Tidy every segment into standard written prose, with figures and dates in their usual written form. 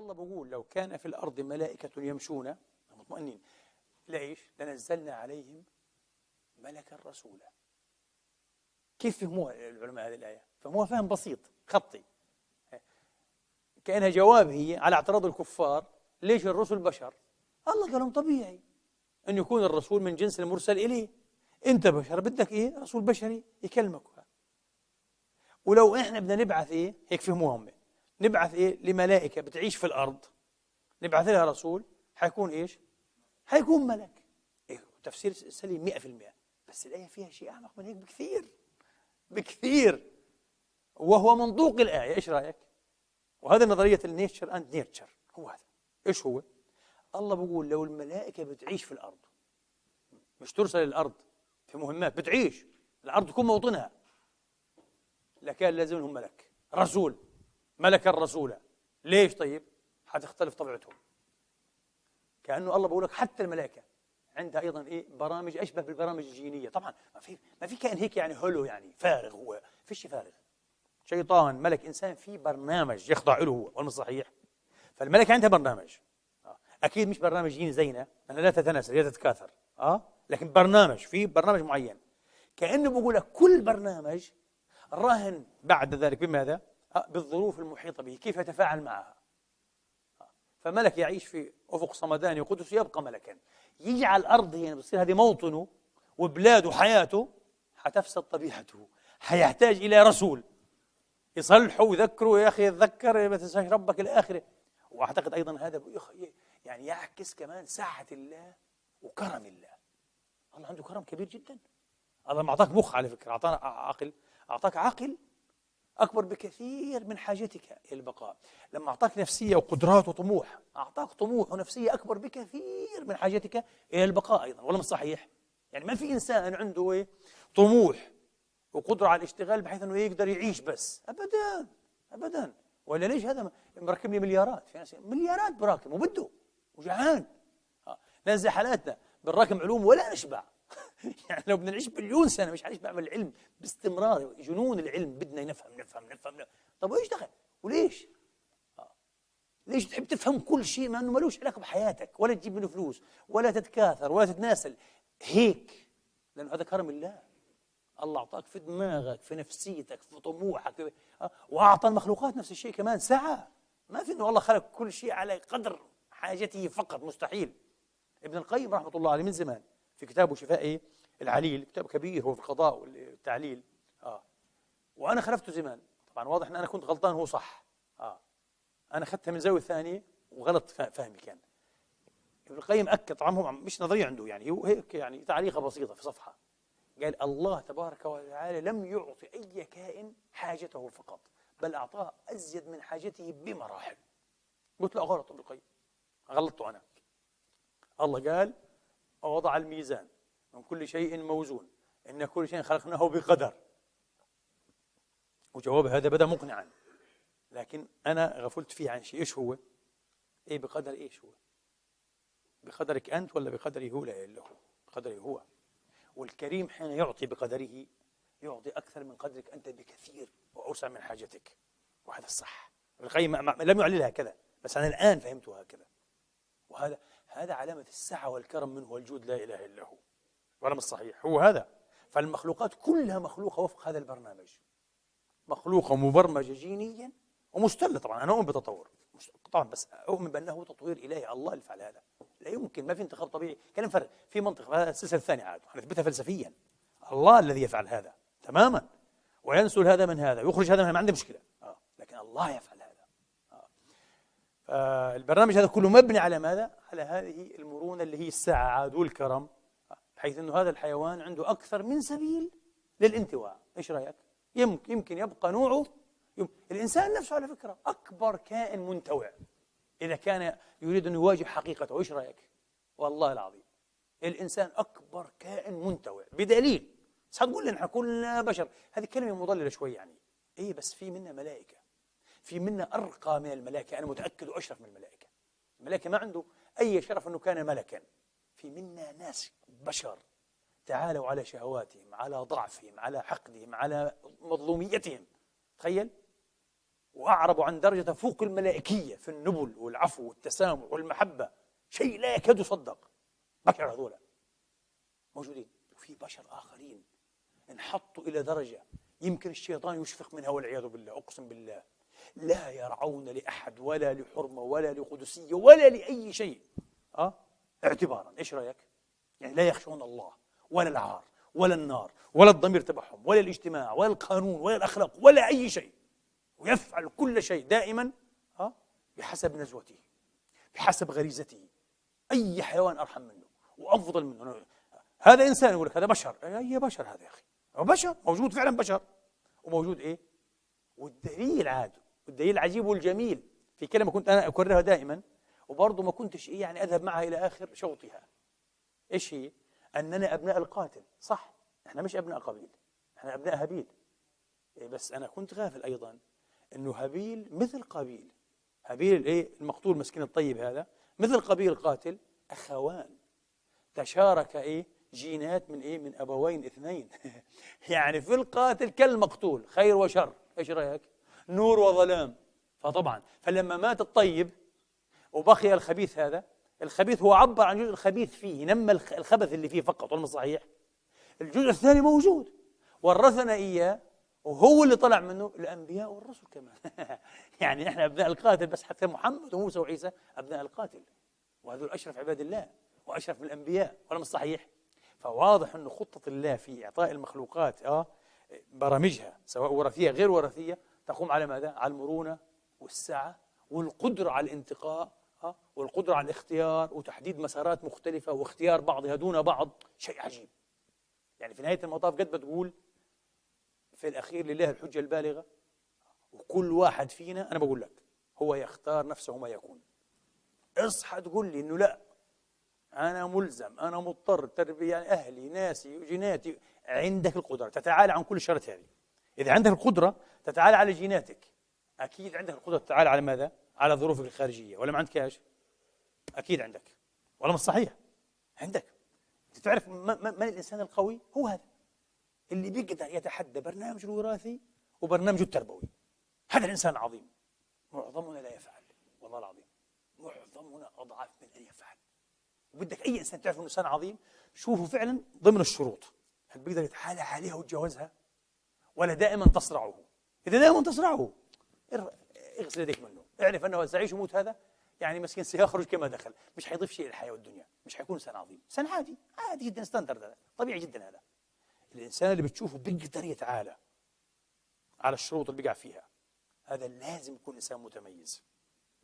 الله بقول لو كان في الأرض ملائكة يمشون مطمئنين لإيش؟ لنزلنا عليهم ملكا رسولا. كيف فهموها العلماء هذه الآية؟ فهموها فهم بسيط خطي، كأنها جواب هي على اعتراض الكفار ليش الرسل بشر؟ الله قال لهم طبيعي أن يكون الرسول من جنس المرسل إليه. أنت بشر بدك إيه؟ رسول بشري يكلمك. ولو إحنا بدنا نبعث إيه؟ هيك فهموها هم، نبعث إيه؟ لملائكة بتعيش في الأرض، نبعث لها رسول، حيكون إيش؟ حيكون ملك. إيه تفسير سليم 100%. بس الآية فيها شيء أعمق من هيك بكثير بكثير، وهو منطوق الآية. إيش رأيك؟ وهذا نظرية النيتشر أند نيرتشر. هو هذا. إيش هو؟ الله بيقول لو الملائكة بتعيش في الأرض، مش ترسل الأرض في مهمات، بتعيش الأرض تكون موطنها، لكان لازمهم ملك رسول، ملكا رسولا. ليش طيب؟ حتختلف طبيعتهم. كأنه الله بيقول لك حتى الملائكة عندها أيضا إيه؟ برامج أشبه بالبرامج الجينية. طبعا ما في كائن هيك يعني هلو يعني فارغ، هو فيش فارغ. شيطان ملك إنسان في برنامج يخضع له هو، والمش صحيح؟ فالملكة عندها برنامج، أكيد مش برنامج جيني زينا، أنا لا تتناسل لا تتكاثر، لكن برنامج، في برنامج معين. كأنه بقول لك كل برنامج راهن بعد ذلك بماذا؟ بالظروف المحيطة به، كيف يتفاعل معها. فملك يعيش في أفق صمداني وقدس يبقى ملكا، يجي على الأرض يعني بصير هذه موطنه وبلاده وحياته، حتفسد طبيعته، حيحتاج إلى رسول يصلحه ويذكره، يا أخي تذكر ما تنساش ربك إلى آخره. وأعتقد أيضا هذا يعني يعكس كمان سعة الله وكرم الله. الله عنده كرم كبير جدا. الله ما أعطاك مخ على فكرة، أعطانا عقل، أعطاك عقل أكبر بكثير من حاجتك إلى البقاء. لما أعطاك نفسية وقدرات وطموح، أعطاك طموح ونفسية أكبر بكثير من حاجتك إلى البقاء أيضا، ولا مش صحيح؟ يعني ما في إنسان عنده إيه؟ طموح وقدرة على الاشتغال بحيث أنه يقدر يعيش بس، أبدا أبدا. ولا ليش هذا مركب لي مليارات؟ في ناس مليارات براكم وبده وجعان. ناس زي حالاتنا بنراكم علوم ولا نشبع. يعني لو بدنا نعيش مليون سنة مش هنشبع من العلم باستمرار. جنون العلم، بدنا نفهم. طب وإيش دخل؟ وليش؟ ليش تحب تفهم كل شيء ما أنه ملوش علاقة بحياتك، ولا تجيب منه فلوس، ولا تتكاثر، ولا تتناسل هيك؟ لأنه هذا كرم الله. الله أعطاك في دماغك، في نفسيتك، في طموحك، وأعطى المخلوقات نفس الشيء كمان سعة. ما في إنه الله خلق كل شيء على قدر حاجته فقط، مستحيل. ابن القيم رحمة الله عليه من زمان في كتابه شفاء العليل، كتاب كبير هو في القضاء والتعليل، وأنا خلفته زمان. طبعا واضح أن أنا كنت غلطان هو صح، أنا أخذتها من زاوية ثانية وغلط فهمي كان. ابن القيم أكد، طبعا هو مش نظرية عنده، يعني هو هيك يعني تعليقة بسيطة في صفحة، قال الله تبارك وتعالى لم يعطي أي كائن حاجته فقط، بل أعطاه أزيد من حاجته بمراحل. قلت له غلط ابن القيم، غلطته أنا. الله قال ووضع الميزان من كل شيء موزون إن كل شيء خلقناه بقدر. وجواب هذا بدأ مقنعا، لكن أنا غفلت فيه عن شيء. إيش هو؟ إيه بقدر؟ إيش هو؟ بقدرك أنت ولا بقدره هو؟ لا إلا هو، بقدره هو. والكريم حين يعطي بقدره يعطي أكثر من قدرك أنت بكثير وأوسع من حاجتك، وهذا الصح. القيم لم يعللها هكذا، بس أنا الآن فهمتها هكذا. هذا علامة السعة والكرم منه والجود، لا إله إلا هو، ولا مش صحيح؟ هو هذا. فالمخلوقات كلها مخلوقة وفق هذا البرنامج، مخلوقة مبرمجة جينيا ومستلة. طبعا أنا أؤمن بتطور طبعا، بس أؤمن بأنه تطوير إلهي، الله اللي فعل هذا. لا يمكن، ما في انتخاب طبيعي، كلام فرق في منطق. هذا السلسلة الثانية عاد نثبتها فلسفيا، الله الذي يفعل هذا تماما، وينسل هذا من هذا ويخرج هذا من، ما عنده مشكلة، لكن الله يفعل هذا. فالبرنامج هذا كله مبني على ماذا؟ على هذه المرونة اللي هي السعة عاد والكرم، بحيث أنه هذا الحيوان عنده أكثر من سبيل للانتواء. إيش رأيك؟ يمكن يبقى نوعه الإنسان نفسه على فكرة أكبر كائن منتوع إذا كان يريد أن يواجه حقيقته. إيش رأيك؟ والله العظيم الإنسان أكبر كائن منتوع بدليل. بس هتقول لي نحن كلنا بشر، هذه كلمة مضللة شوي يعني. إيه بس في منا ملائكة، في منا أرقى من الملائكة، أنا متأكد وأشرف من الملائكة. الملائكة ما عنده أي شرف أنه كان ملكا. في منا ناس بشر تعالوا على شهواتهم، على ضعفهم، على حقدهم، على مظلوميتهم. تخيل وأعرب عن درجة فوق الملائكية في النبل والعفو والتسامح والمحبة، شيء لا يكاد يصدق. بشر هذولا موجودين. وفي بشر آخرين انحطوا إلى درجة يمكن الشيطان يشفق منها والعياذ بالله. أقسم بالله لا يرعون لأحد ولا لحرمة ولا لقدسية ولا لأي شيء اعتبارا. إيش رأيك؟ يعني لا يخشون الله ولا العار ولا النار ولا الضمير تبعهم ولا الاجتماع ولا القانون ولا الأخلاق ولا أي شيء، ويفعل كل شيء دائما بحسب نزوته بحسب غريزته. أي حيوان أرحم منه وأفضل منه. هذا إنسان يقول لك هذا بشر. أي بشر هذا يا أخي؟ هو بشر موجود فعلا، بشر وموجود إيه؟ والدليل عاد، والدليل العجيب والجميل في كلمة كنت أنا أكررها دائما وبرضه ما كنتش يعني أذهب معها إلى آخر شوطها. إيش هي؟ أننا أبناء القاتل. صح، إحنا مش أبناء قابيل، إحنا أبناء هابيل. بس أنا كنت غافل أيضا أنه هابيل مثل قابيل. هابيل المقتول مسكين الطيب هذا مثل قابيل القاتل، أخوان تشارك جينات من أبوين اثنين. يعني في القاتل كالمقتول، خير وشر. إيش رأيك؟ نور وظلام. فطبعا فلما مات الطيب وبقي الخبيث، هذا الخبيث هو عبر عن جزء الخبيث فيه، نمى الخبث اللي فيه فقط، والله صحيح. الجزء الثاني موجود ورثنا إياه، وهو اللي طلع منه الأنبياء والرسل كمان. يعني إحنا أبناء القاتل، بس حتى محمد وموسى وعيسى أبناء القاتل، وهذول أشرف عباد الله وأشرف من الأنبياء، ولا مش صحيح؟ فواضح أنه خطة الله في إعطاء المخلوقات برامجها سواء وراثية غير وراثية تقوم على ماذا؟ على المرونة والسعة والقدرة على الانتقاء والقدرة على الاختيار وتحديد مسارات مختلفة واختيار بعضها دون بعض. شيء عجيب. يعني في نهاية المطاف قد بتقول في الأخير لله الحجة البالغة، وكل واحد فينا أنا بقول لك هو يختار نفسه ما يكون. اصحى تقول لي إنه لا أنا ملزم، أنا مضطر، تربية أهلي ناسي جيناتي. عندك القدرة تتعالى عن كل الشرط هذه. إذا عندك القدرة تتعالى على جيناتك، أكيد عندك القدرة تتعالى على ماذا؟ على ظروفك الخارجية، ولا ما عندكش؟ أكيد عندك، ولا مش صحيح؟ عندك. تعرف من الإنسان القوي؟ هو هذا اللي بيقدر يتحدى برنامجه الوراثي وبرنامجه التربوي. هذا الإنسان العظيم. معظمنا لا يفعل، والله العظيم معظمنا أضعف من أن يفعل. وبدك أي إنسان تعرف أنه إنسان عظيم شوفه فعلا ضمن الشروط. هل بيقدر يتحالى عليها ويتجاوزها؟ ولا دائما تصرعه؟ إذا دائما تصرعه اغسل يديك منه، اعرف أنه سيعيش ويموت. هذا يعني مسكين سيخرج كما دخل، مش حيضيف شيء للحياة والدنيا، مش حيكون إنسان عظيم، إنسان عادي عادي جدا، ستاندرد، هذا طبيعي جدا. هذا الإنسان اللي بتشوفه بيقدر يتعالى على الشروط اللي بيقع فيها، هذا لازم يكون إنسان متميز،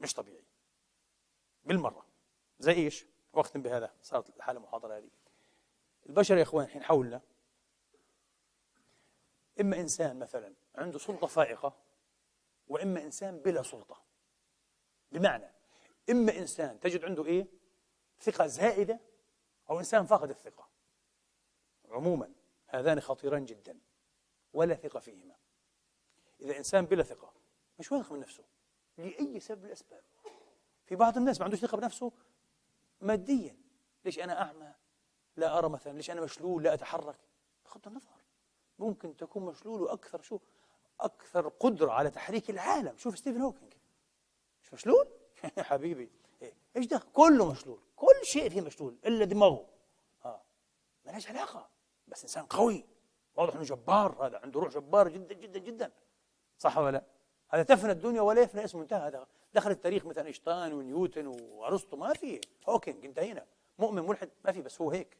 مش طبيعي بالمرة. زي إيش؟ وقت بهذا صارت الحالة المحاضرة هذه. البشر يا إخوان الحين حولنا، إما إنسان مثلا عنده سلطة فائقة، وإما إنسان بلا سلطة. بمعنى إما إنسان تجد عنده ثقة زائدة، أو إنسان فاقد الثقة. عموما هذان خطيران جدا ولا ثقة فيهما. إذا إنسان بلا ثقة مش واثق من نفسه لأي سبب من الأسباب. في بعض الناس ما عندوش ثقة بنفسه ماديا. ليش أنا أعمى لا أرى مثلا؟ ليش أنا مشلول لا أتحرك؟ بغض النظر، ممكن تكون مشلول وأكثر أكثر قدرة على تحريك العالم. شوف ستيفن هوكينج، مش مشلول؟ يا حبيبي إيش ده؟ كله مشلول، كل شيء فيه مشلول إلا دماغه. ما لهاش علاقة، بس إنسان قوي واضح إنه جبار، هذا عنده روح جبار جدا جدا جدا. صح ولا لا؟ هذا تفنى الدنيا ولا يفنى اسمه، انتهى. هذا دخل التاريخ مثلا اينشتاين ونيوتن وارسطو، ما في. هوكينج انتهينا، مؤمن ملحد ما في، بس هو هيك.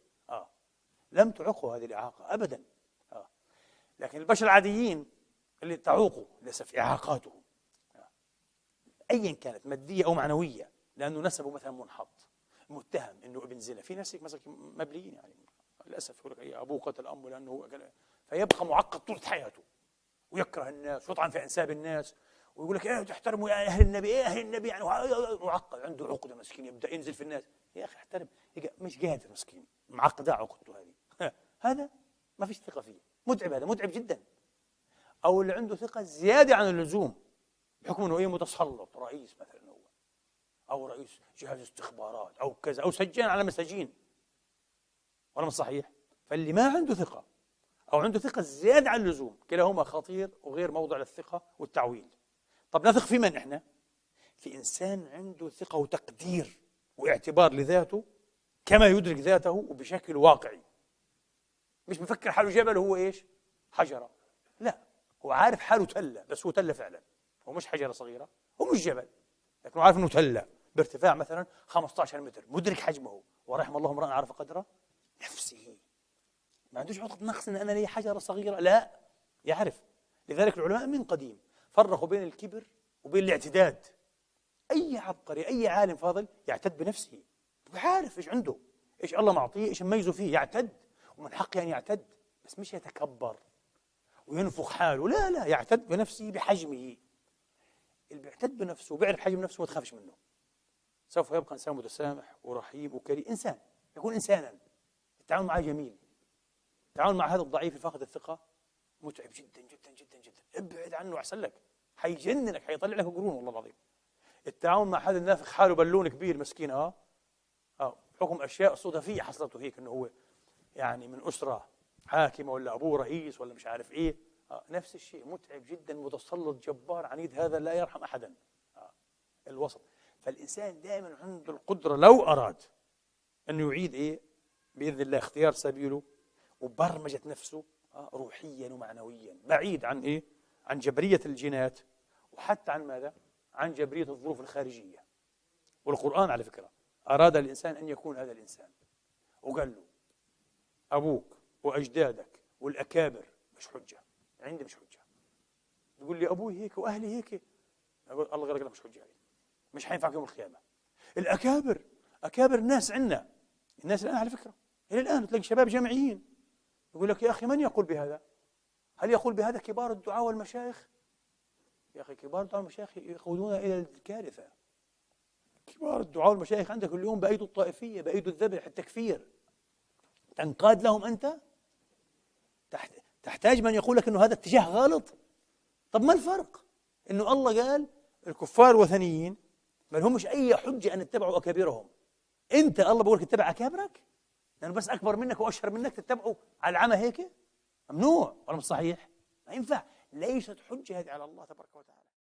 لم تعقه هذه الإعاقة أبدا. لكن البشر العاديين اللي تعوقوا للأسف إعاقاتهم أيا كانت مادية أو معنوية، لأنه نسبه مثلا منحط، متهم إنه ابن زنا. في ناس مثلا مبليين يعني للأسف، يقول لك أبوه قتل أمه لأنه هو، فيبقى معقد طول حياته ويكره الناس ويطعن في أنساب الناس ويقول لك تحترموا يا أهل النبي، أهل النبي يعني معقد، عنده عقدة مسكين، يبدأ ينزل في الناس. يا أخي احترم، مش قادر مسكين، معقدة عقدته هذه. هذا ما فيش ثقة فيه، متعب، هذا متعب جدا. أو اللي عنده ثقة زيادة عن اللزوم بحكم أنه متسلط، رئيس مثلا هو، أو رئيس جهاز استخبارات أو كذا، أو سجان على مساجين، ولا مش صحيح؟ فاللي ما عنده ثقة أو عنده ثقة زيادة عن اللزوم، كلاهما خطير وغير موضع للثقة والتعويل. طب نثق في من إحنا؟ في إنسان عنده ثقة وتقدير واعتبار لذاته كما يدرك ذاته وبشكل واقعي، مش بفكر حاله جبل وهو إيش؟ حجرة. لا، هو عارف حاله تلة، بس هو تلة فعلا، هو مش حجرة صغيرة، هو مش جبل، لكنه عارف أنه تلة بارتفاع مثلا 15 متر، مدرك حجمه. ورحم الله امرأ عرف قدره نفسه، ما عندوش عقدة نقص ان انا لي حجره صغيره، لا، يعرف. لذلك العلماء من قديم فرقوا بين الكبر وبين الاعتداد. اي عبقري، اي عالم فاضل يعتد بنفسه، وعارف ايش عنده، ايش الله معطيه، ايش مميزه فيه، يعتد، ومن حقه ان يعتد، بس مش يتكبر وينفخ حاله، لا لا، يعتد بنفسه بحجمه. اللي بيعتد بنفسه وبيعرف حجم نفسه ما تخافش منه، سوف يبقى انسان متسامح ورحيم وكريم، انسان يكون انسانا، التعامل معه جميل. التعامل مع هذا الضعيف الفاقد الثقة متعب جدا جدا جدا جدا، ابعد عنه أحسن لك، حيجننك، حيطلع لك قرون والله العظيم. التعامل مع هذا النافخ حاله بالون كبير مسكين، حكم أشياء صدفية حصلته هيك، إنه هو يعني من أسرة حاكمة ولا أبوه رئيس ولا مش عارف إيه، نفس الشيء، متعب جدا، متسلط، جبار، عنيد، هذا لا يرحم أحدا. الوسط. فالإنسان دائما عنده القدرة لو أراد أنه يعيد إيه بإذن الله اختيار سبيله وبرمجة نفسه روحيا ومعنويا، بعيد عن إيه؟ عن جبرية الجينات، وحتى عن ماذا؟ عن جبرية الظروف الخارجية. والقرآن على فكرة أراد الإنسان أن يكون هذا الإنسان، وقال له أبوك وأجدادك والأكابر مش حجة عندي، مش حجة. يقول لي أبوي هيك وأهلي هيك، أقول الله غير مش حجة علي، مش حينفع يوم القيامة. الأكابر، أكابر الناس عندنا، الناس الآن على فكرة إلى الآن تلاقي شباب جامعيين يقول لك يا أخي من يقول بهذا؟ هل يقول بهذا كبار الدعاة والمشايخ؟ يا أخي كبار الدعاة والمشايخ يقودون إلى الكارثة. كبار الدعاة والمشايخ عندك اليوم بأيدوا الطائفية، بأيدوا الذبح، التكفير، تنقاد لهم أنت؟ تحتاج من يقول لك أنه هذا اتجاه غلط؟ طب ما الفرق؟ أنه الله قال الكفار الوثنيين ما لهمش أي حجة أن يتبعوا أكابرهم. أنت الله بقول لك اتبع أكابرك؟ لأنه بس أكبر منك وأشهر منك تتبعه على العمى هيك؟ ممنوع ولا مش صحيح؟ ما ينفع، ليست حجة هذه على الله تبارك وتعالى.